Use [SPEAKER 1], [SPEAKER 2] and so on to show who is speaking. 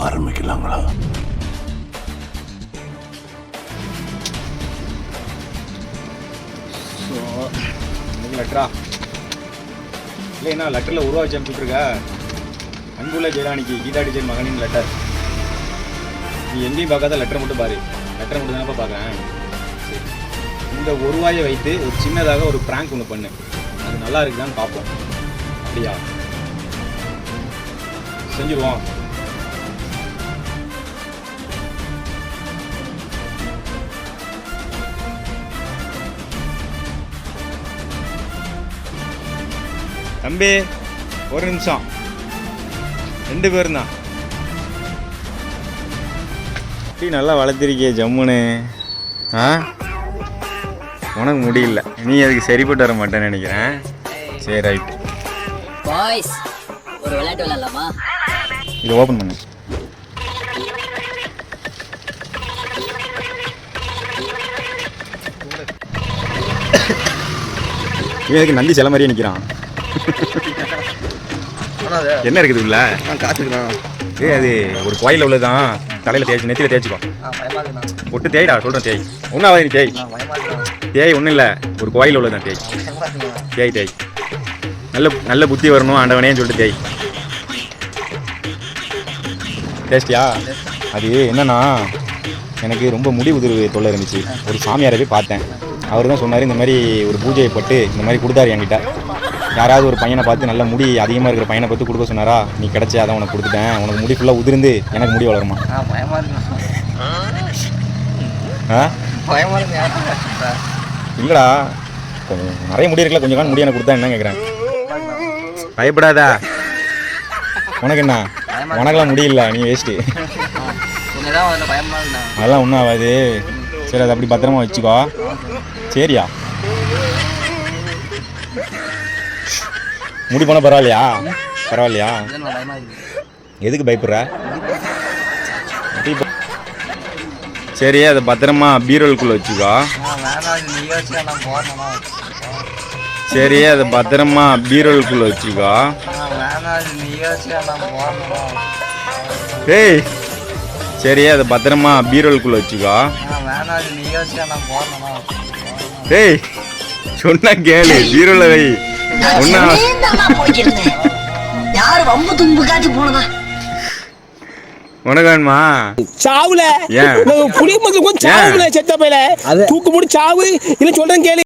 [SPEAKER 1] ஆரம்பிக்கலாங்களா?
[SPEAKER 2] லெட்டரா இல்லை, என்ன லெட்டரில் உருவாச்சு அனுப்பிச்சுட்ருக்க? அன்புள்ள ஜெயராணிக்கு கீதா டிஜன் மகனின் லெட்டர். நீ எங்கேயும் பார்க்காத லெட்டரை மட்டும் பாரு. லெட்டரை மட்டும் தானப்பா பார்க்குறேன். சரி, இந்த ஒரு ரூபாயை வைத்து ஒரு சின்னதாக ஒரு ப்ராங்க் ஒன்று பண்ணு. அது நல்லா இருக்குதான்னு பார்ப்போம். அப்படியா? செஞ்சுருவோம். தம்பி ஒரு நிமிஷம், 2 பேரும் தான். டீ நல்லா வளர்த்திருக்கிய ஜம்முன்னு. உனக்கு முடியல, நீ அதுக்கு சரிப்பட்டு வர மாட்டேன்னு நினைக்கிறேன். சரி, ரைட்.
[SPEAKER 3] பாய்ஸ், ஒரு விளையாட்டு விளையாடலாமா?
[SPEAKER 2] இதை ஓப்பன் பண்ணு. இவனுக்கு நந்தி சில மாதிரியே நிற்கிறான். என்ன இருக்குது உள்ள? அது ஒரு கோயிலில் உள்ளதான். தலையில் தேய்ச்சி நெத்தியில் தேய்ச்சிக்கோ. ஒட்டு தேய்டா, சொல்கிறேன் தேய். ஒன்றும் ஆகாது, நீ தேய். தேய் ஒன்றும் இல்லை, ஒரு கோயிலில் உள்ளதான் தேய். தேய் தேய், நல்ல புத்தி வரணும் ஆண்டவனேன்னு சொல்லிட்டு தேய். டேஸ்டியா? அது என்னன்னா, எனக்கு ரொம்ப முடி உதிர்வு தொல்லை இருந்துச்சு. ஒரு சாமியாரை போய் பார்த்தேன். அவர் தான் சொன்னார், இந்த மாதிரி ஒரு பூஜையை பட்டு இந்த மாதிரி கொடுத்தாரு என்கிட்ட. யாராவது ஒரு பையனை பார்த்து நல்ல முடி அதிகமாக இருக்கிற பையனை பார்த்து கொடுக்க சொன்னாரா? நீ கிடச்சி அதை உனக்கு கொடுத்துட்டேன். உனக்கு முடி ஃபுல்லாக உதிர்ந்து எனக்கு முடி வளருமா? இல்லைடா, கொஞ்சம் நிறைய முடி இருக்கல, கொஞ்சம் முடி எனக்கு கொடுத்தா என்ன கேட்குறேன். பயப்படாதா, உனக்கு என்ன? உனக்கெல்லாம் முடியல, நீ வேஸ்ட்டு. அதெல்லாம் ஒன்றும் ஆகாது. சரி, அதை அப்படி பத்திரமா வச்சுக்கோ. சரியா? முடி போனால் பரவாயில்லையா? பரவாயில்லையா? எதுக்கு பயப்படுற? சரி, அதை பத்திரமா பீரோலுக்குள்ளே வச்சுக்கோ. சரி, அதை பத்திரமா பீரோலுக்குள்ளே வச்சுக்கோ. ஏய், சரி, அதை பத்திரமா பீரோலுக்குள்ளே வச்சுக்கோ. ஏய், சொன்னா கேளு, பீரோல வை. உனக்கு வேணுமா?
[SPEAKER 4] சாவுல புளிய மருந்து சாவுல செத்த பையல தூக்கு போட்டு சாவு. இல்ல சொல்றேன் கேளு.